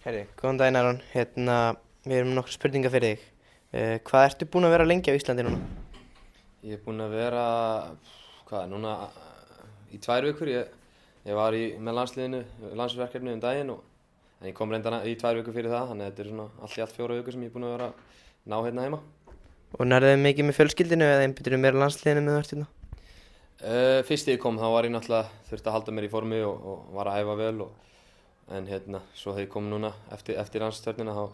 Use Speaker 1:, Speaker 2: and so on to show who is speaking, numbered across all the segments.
Speaker 1: Herri, góðan daginn Aron, við erum nokkra spurningar fyrir þig. Hvað ertu búinn að vera lengi á Íslandi núna?
Speaker 2: Ég er búinn að vera, núna í 2 vikur. Ég var með landsliðinu, landsliðsverkefni daginn en ég kom reyndan í 2 vikur fyrir það, þannig að þetta er svona allt í allt 4 vikur sem ég er búinn að vera að ná hérna heima.
Speaker 1: Og nærðu þið mikið með fjölskyldinu eða einbyttirðu meira á landsliðinu með þú ert hérna?
Speaker 2: Fyrst þegar ég kom þá var ég náttúrulega þurfti að halda mér í formi og var að æfa vel en svo þegar ég kom núna eftir landstjörnina þá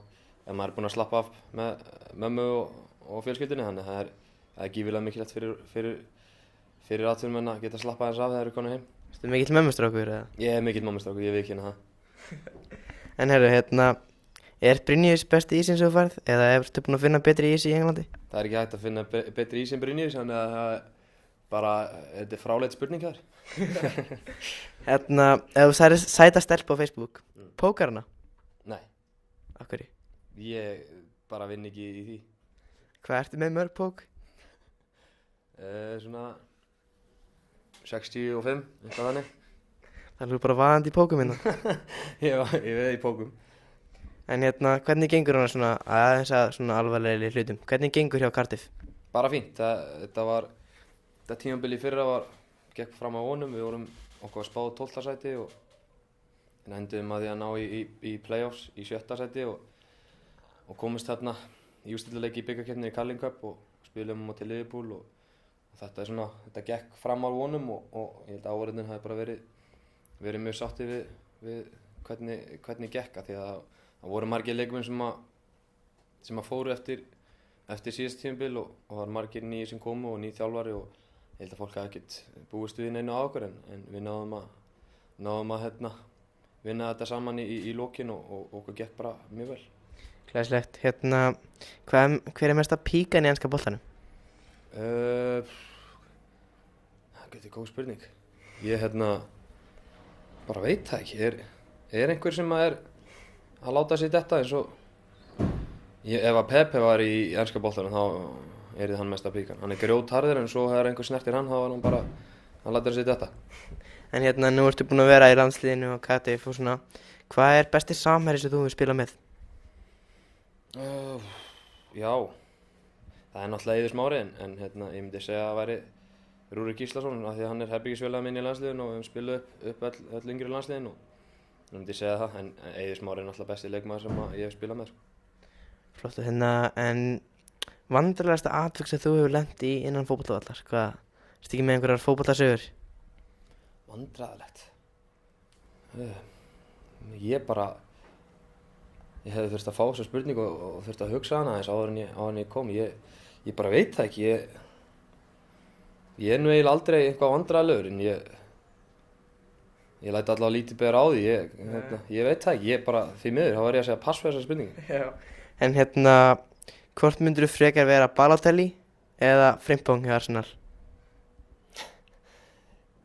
Speaker 2: er maður búinn að slappa af með mömmu og fjölskyldunni, þannig að það er gífurlega mikilvægt fyrir atvinnumenn að geta slappað aðeins af þegar þeir eru komnir heim.
Speaker 1: Ertu mikill mömmustrákur eða?
Speaker 2: Ég er mikill mömmustrákur, ég viðurkenni það.
Speaker 1: En herru, er Brynjus besti ísinn sem þú færð eða ertu búinn að finna betri ís í Englandi?
Speaker 2: Það er ekki hægt að finna betri ís en Brynjus, þannig að það er bara, þetta er fráleit spurning þar.
Speaker 1: Ef þú særir sæta stelpu á Facebook, pókar hana?
Speaker 2: Nei,
Speaker 1: Af hverju?
Speaker 2: ég bara vinn ekki í því.
Speaker 1: Hvað ertu með mörg pók?
Speaker 2: Svona 65, eitthvað þannig.
Speaker 1: Það er bara vaðandi í pókum hérna.
Speaker 2: Ég veið í pókum.
Speaker 1: En hvernig gengur hana svona aðeins að svona alvarlegri hlutum? Hvernig gengur hjá Cardiff?
Speaker 2: Bara fínt, þetta tímabili í fyrra gekk fram á vonum, við vorum okkur að spáð 12. sæti og enduðum að því að ná í playoffs í 7. sæti og komist þarna í úrslitaleik í bikarkeppninni í Carling Cup og spilum á móti Liverpool og þetta gekk fram á vonum og ég held að áhorfendur hafi bara verið mjög sátti við hvernig gekk, því að það voru margir leikmenn sem fóru eftir síðast tímabil og það var margir nýjir sem komu og ný þjálfari og ég held að fólk hafi ekkert búist við neinu á okkur en við náðum að vinna þetta saman í lokin og okkur gekk bara mjög vel.
Speaker 1: Glæsilegt. Hver er mesta píkan í enska boltanum?
Speaker 2: Það er góð spurning. Ég bara veit það ekki. Er einhver sem er að láta sig detta eins og ef að Pepe var í enska boltanum þá er hann mesta píkan. Hann er grjótharður en svo þegar einhver snertir hann þá er hann lætur sig detta.
Speaker 1: En nú ertu búinn að vera í landsliðinu og Cardiff og svona. Hvað er besti samherji sem þú hefur spilað með?
Speaker 2: Já, það er náttúrulega Eiður Smári en ég myndi segja að það væri Rúrik Gíslason af því að hann er herbergisfélagi minn í landsliðinu og við höfum spilað upp öll yngri landsliðin og ég myndi segja það, en Eiður Smári er náttúrulega besti leikmaður sem ég hef spilað með.
Speaker 1: Flott, en vandræðalegasta atvik sem þú hefur lent í innan fótboltavallar, ertu ekki með einhverjar fótboltasögur?
Speaker 2: Vandræðalegt? Ég hefði þurft að fá þessa spurningu og þurft að hugsa hana aðeins áður en ég kom. Ég bara veit það ekki. Ég er nú eiginlega aldrei eitthvað vandræðalegur en ég læt allavega lítið betra á því. Ég veit það ekki. Ég bara, því miður, þá var ég að segja pass fyrir þessa spurningu.
Speaker 1: Já. En hvort myndirðu frekar vera Balotelli eða Frimpong hjá Arsenal?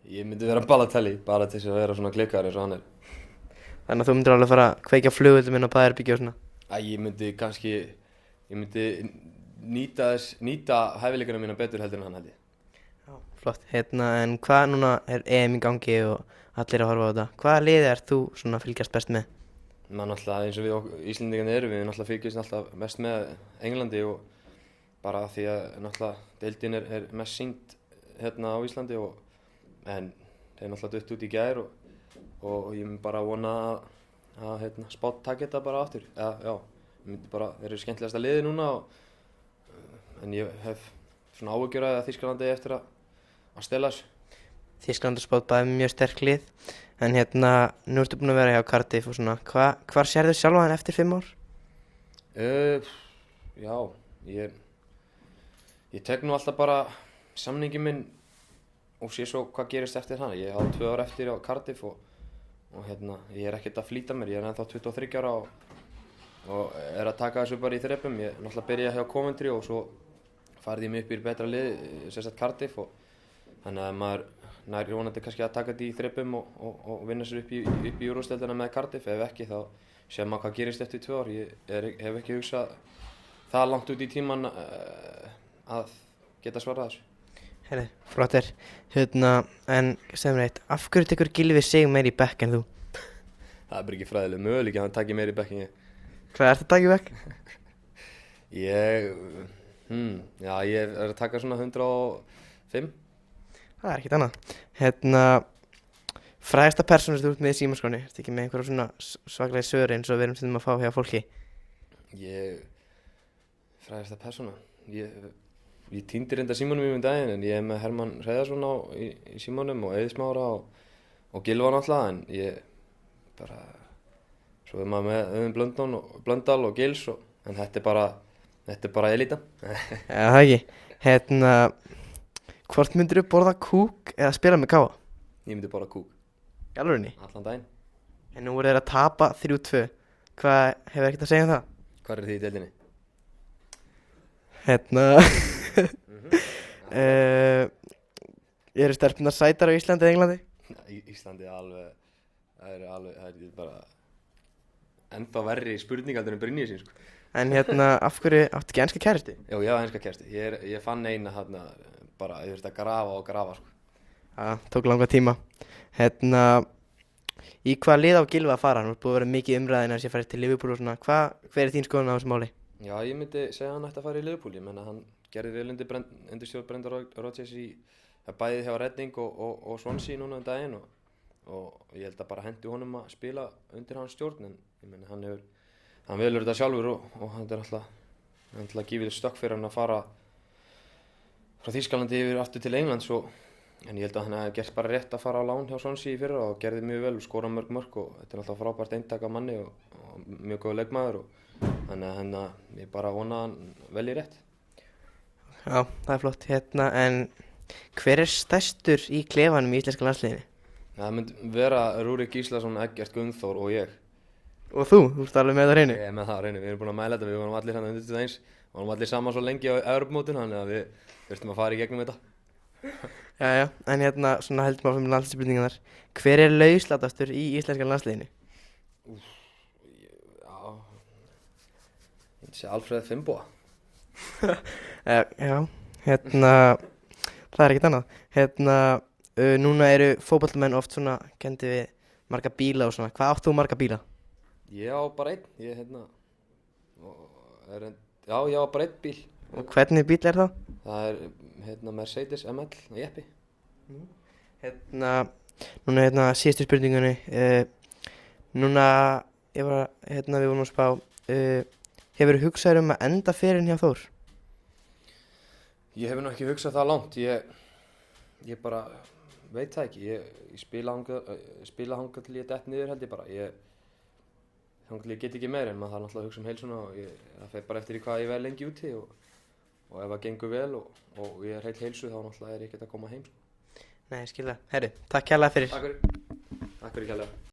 Speaker 2: Ég myndi vera Balotelli, bara til þess að vera svona klikkaður eins og hann er.
Speaker 1: Þannig að þú myndir alveg fara að kveikja flugvöldum inn á Bæjarbyggju og svona?
Speaker 2: Ég myndi nýta hæfileikana mína betur heldur en hann held ég.
Speaker 1: Já, flott. En hvað núna er EM í gangi og allir að horfa á þetta? Hvaða liði ert þú svona fylgjast best með?
Speaker 2: Náttúrulega eins og við Íslendingarnir erum við náttúrulega fylgjast alltaf mest með Englandi og bara því að náttúrulega deildin er mest sýnd á Íslandi en þeir náttúrulega dutt út í gær og ég myndi bara vona að Spánn taki þetta bara aftur. Já, þeir eru skemmtilegasta liði núna en ég hef svona áhyggjur að Þýskalandi eftir að stela þessu.
Speaker 1: Þýskaland og Spánn bæði mjög sterk lið, en nú ertu búinn að vera hjá Cardiff og svona. Hvar sérðu sjálfa hann eftir 5 ár?
Speaker 2: Já, ég tek nú alltaf bara samningin minn og sé svo hvað gerist eftir hann. Ég á 2 ár eftir á Cardiff og ég er ekkert að flýta mér. Ég er ennþá 23 ára og er að taka þessu bara í þrepum. Ég náttúrulega byrja hjá Coventry og svo farði ég mig upp í betra lið, sem sagt Cardiff, og þannig að maður nær vonandi kannski að taka þetta í þrepum og vinna sér upp í Úrvalsdeildina með Cardiff. Ef ekki þá sér maður hvað gerist eftir 2 ár. Ég hef ekki hugsað það langt út í tíman að geta svarað þessu.
Speaker 1: Herri, flott en segð mér eitt, af hverju tekur Gylfi Sig meira í bekk en þú?
Speaker 2: Það er bara ekki fræðileg möguleiki að hann taki meira í bekk en ég.
Speaker 1: Hvað ertu að taka í vekk?
Speaker 2: Já, ég er að taka svona 105.
Speaker 1: Það er ekkert annað. Frægasta persóna sem þú ert með í símaskráni, ertu ekki með einhverja svona svaklega sögur eins og við erum stundum að fá hjá fólki?
Speaker 2: Frægasta persóna? Ég týndi reynda símanum í daginn en ég er með Hermann Hreiðarsson í símanum og Eiði Smára og Gylfa náttúrulega en ég bara, svo er maður með Auðun Blöndal og Gils en þetta er bara elítan.
Speaker 1: Já, það ekki. Hvort myndirðu borða kúk eða spila með káa?
Speaker 2: Ég myndi bara kúk.
Speaker 1: Í alvörunni?
Speaker 2: Allan daginn.
Speaker 1: En nú voru þeir að tapa 3-2. Hvað hefur ekkert að segja um það?
Speaker 2: Hvað er þið í deildinni?
Speaker 1: Eru stelpurnar sætar á Íslandi eða Englandi?
Speaker 2: Íslandi það er bara ennþá verri spurningaldur en Brynjar sín, sko.
Speaker 1: En af hverju áttu ekki enska kæristu?
Speaker 2: Já, ég á enska kæristu. Ég fann eina bara, ég þurfti að grafa og grafa, sko.
Speaker 1: Já, tók langa tíma. Í hvaða lið á Gylfa að fara? Nú er búið að vera mikið umræðin að sé farið til Liverpool og svona. Hver er þín skoðun á þessu máli?
Speaker 2: Já, ég myndi segja hann ætti að fara í Liverpool. Ég menna hann gerði vel undir stjórn Brendan Rodgers bæði hjá Reading og Swansea núna daginn og ég held að bara hendi honum að spila undir hans stjórn en ég menna hann velur þetta sjálfur og hann er alltaf gífið stökk fyrir hann að fara frá Þýskalandi yfir aftur til Englands en ég held að hann hefði gert bara rétt að fara á lán hjá Swansea í fyrra og gerði mjög vel og skorað mörg og þetta er alltaf frábært eintak af manni og mjög góð leikmaður þannig að ég bara vona að hann velji rétt.
Speaker 1: Já, það er flott. En hver er stærstur í klefanum í íslenska landsliðinu?
Speaker 2: Það myndi vera Rúrik Gíslason, Eggert Gunnþór og ég.
Speaker 1: Og þú ert alveg með það á hreinu?
Speaker 2: Ég er með það á hreinu, við erum búin að mæla þetta, við vorum allir hérna undir 21, við vorum allir saman svo lengi á Evrópumótinu, þannig að við þurftum að fara í gegnum þetta.
Speaker 1: Já, en svona heldum áfram með landsliðsspurningarnar. Hver er lauslátastur í íslenska landsliðinu?
Speaker 2: Já, ég myndi segja Alfreð Finnboga.
Speaker 1: Já, það er ekkert annað. Núna eru fótboltamenn oft svona kenndi við marga bíla og svona. Hvað átt þú marga bíla?
Speaker 2: Ég á bara einn, ég á bara einn bíl.
Speaker 1: Og hvernig bíl er það?
Speaker 2: Það er Mercedes ML jeppi.
Speaker 1: Núna síðustu spurningunni. Núna við vorum að spá. Hefurðu hugsað að enda ferinn hjá Þór?
Speaker 2: Ég hef nú ekki hugsað það langt. Ég bara veit það ekki. Ég spila hangað til ég dett niður held ég bara. Þangað til ég get ekki meira en maður þarf náttúrulega að hugsa heilsuna og það fer bara eftir í hvað ég verð lengi úti og ef það gengur vel og ég er heill heilsu þá náttúrulega er ég ekkert að koma heim.
Speaker 1: Nei, ég skil það. Herri, takk kærlega fyrir.
Speaker 2: Takk fyrir kærlega.